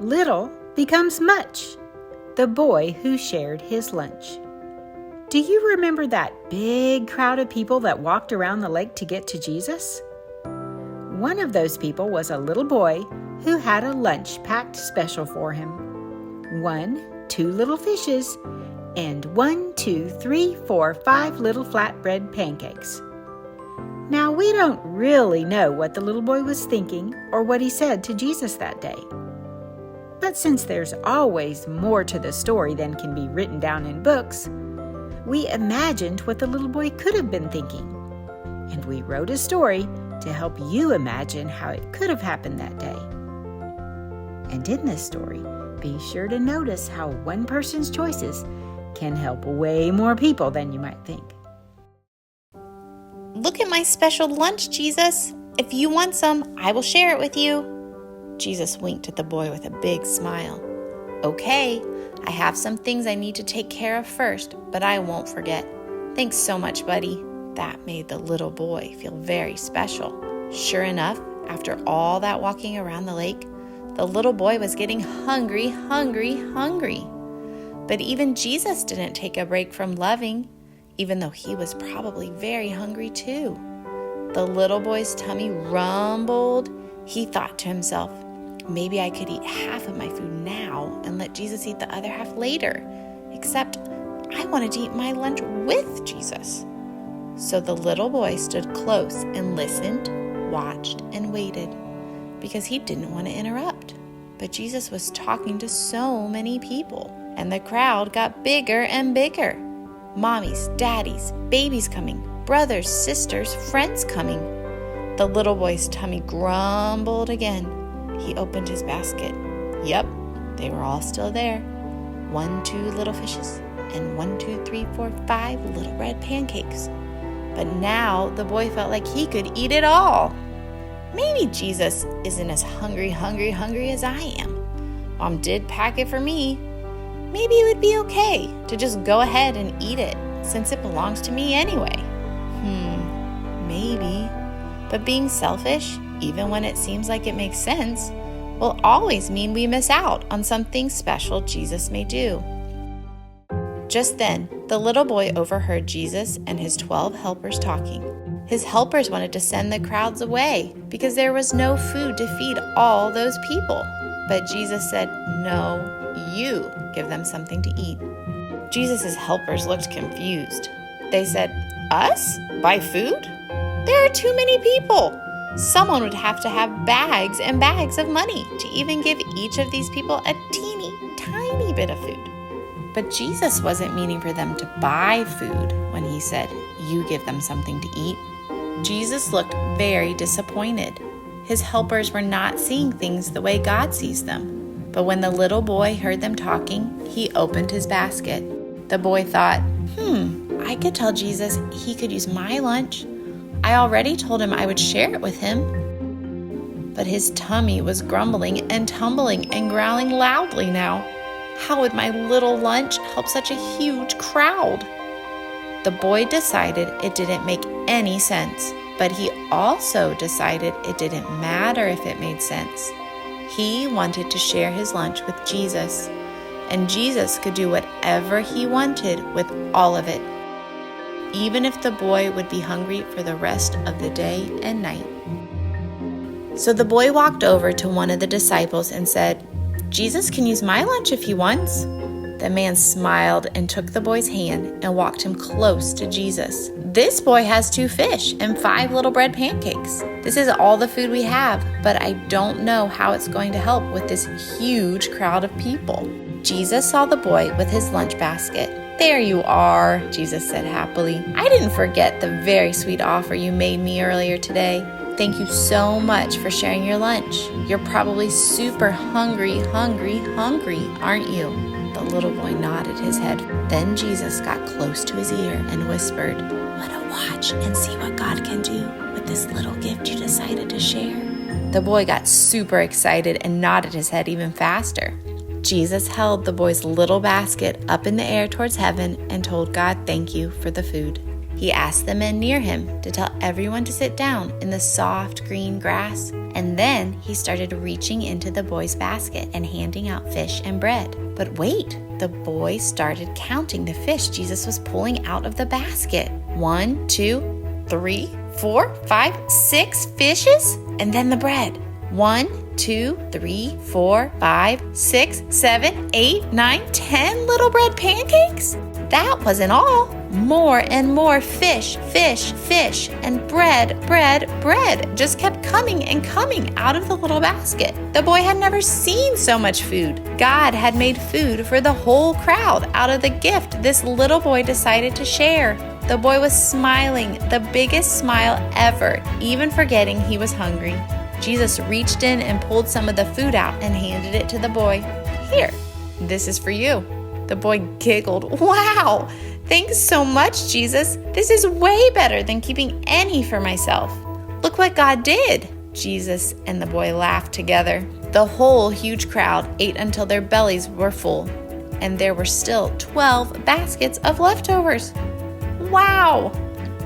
Little becomes much. The boy who shared his lunch. Do you remember that big crowd of people that walked around the lake to get to Jesus? One of those people was a little boy who had a lunch packed special for him. 1, 2 little fishes, and 1, 2, 3, 4, 5 little flatbread pancakes. Now, we don't really know what the little boy was thinking or what he said to Jesus that day. But since there's always more to the story than can be written down in books, we imagined what the little boy could have been thinking. And we wrote a story to help you imagine how it could have happened that day. And in this story, be sure to notice how one person's choices can help way more people than you might think. Look at my special lunch, Jesus. If you want some, I will share it with you. Jesus winked at the boy with a big smile. Okay, I have some things I need to take care of first, but I won't forget. Thanks so much, buddy. That made the little boy feel very special. Sure enough, after all that walking around the lake, the little boy was getting hungry. But even Jesus didn't take a break from loving, even though he was probably very hungry too. The little boy's tummy rumbled. He thought to himself, maybe I could eat half of my food now and let Jesus eat the other half later. Except I wanted to eat my lunch with Jesus. So the little boy stood close and listened, watched, and waited because he didn't want to interrupt. But Jesus was talking to so many people, and the crowd got bigger and bigger. Mommies, daddies, babies coming, brothers, sisters, friends coming. The little boy's tummy grumbled again. He opened his basket. Yep, they were all still there. 1, 2 little fishes, and 1, 2, 3, 4, 5 little red pancakes. But now the boy felt like he could eat it all. Maybe Jesus isn't as hungry as I am. Mom did pack it for me. Maybe it would be okay to just go ahead and eat it since it belongs to me anyway. Maybe. But being selfish, even when it seems like it makes sense, will always mean we miss out on something special Jesus may do. Just then, the little boy overheard Jesus and his 12 helpers talking. His helpers wanted to send the crowds away because there was no food to feed all those people. But Jesus said, no, you give them something to eat. Jesus' helpers looked confused. They said, us? Buy food? There are too many people. Someone would have to have bags and bags of money to even give each of these people a teeny tiny bit of food. But Jesus wasn't meaning for them to buy food when he said, you give them something to eat. Jesus looked very disappointed. His helpers were not seeing things the way God sees them. But when the little boy heard them talking, he opened his basket. The boy thought, I could tell Jesus he could use my lunch. I already told him I would share it with him. But his tummy was grumbling and tumbling and growling loudly now. How would my little lunch help such a huge crowd? The boy decided it didn't make any sense, but he also decided it didn't matter if it made sense. He wanted to share his lunch with Jesus, and Jesus could do whatever he wanted with all of it, even if the boy would be hungry for the rest of the day and night. So the boy walked over to one of the disciples and said, Jesus can use my lunch if he wants. The man smiled and took the boy's hand and walked him close to Jesus. This boy has 2 fish and 5 little bread pancakes. This is all the food we have, but I don't know how it's going to help with this huge crowd of people. Jesus saw the boy with his lunch basket. There you are, Jesus said happily. I didn't forget the very sweet offer you made me earlier today. Thank you so much for sharing your lunch. You're probably super hungry, aren't you? The little boy nodded his head. Then Jesus got close to his ear and whispered, "Wanna watch and see what God can do with this little gift you decided to share?" The boy got super excited and nodded his head even faster. Jesus held the boy's little basket up in the air towards heaven and told God thank you for the food. He asked the men near him to tell everyone to sit down in the soft green grass, and then he started reaching into the boy's basket and handing out fish and bread. But wait, the boy started counting the fish Jesus was pulling out of the basket. 1, 2, 3, 4, 5, 6 fishes, and then the bread. 1, 2, 3, 4, 5, 6, 7, 8, 9, 10 little bread pancakes? That wasn't all. More and more fish, fish, fish, and bread, bread, bread just kept coming and coming out of the little basket. The boy had never seen so much food. God had made food for the whole crowd out of the gift this little boy decided to share. The boy was smiling, the biggest smile ever, even forgetting he was hungry. Jesus reached in and pulled some of the food out and handed it to the boy. Here, this is for you. The boy giggled. Wow! Thanks so much, Jesus. This is way better than keeping any for myself. Look what God did. Jesus and the boy laughed together. The whole huge crowd ate until their bellies were full, and there were still 12 baskets of leftovers. Wow!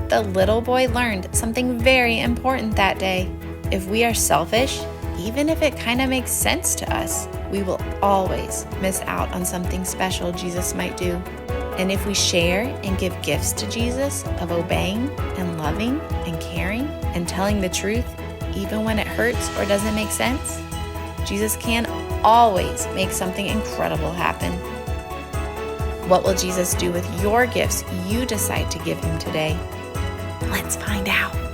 The little boy learned something very important that day. If we are selfish, even if it kind of makes sense to us, we will always miss out on something special Jesus might do. And if we share and give gifts to Jesus of obeying and loving and caring and telling the truth, even when it hurts or doesn't make sense, Jesus can always make something incredible happen. What will Jesus do with your gifts you decide to give him today? Let's find out.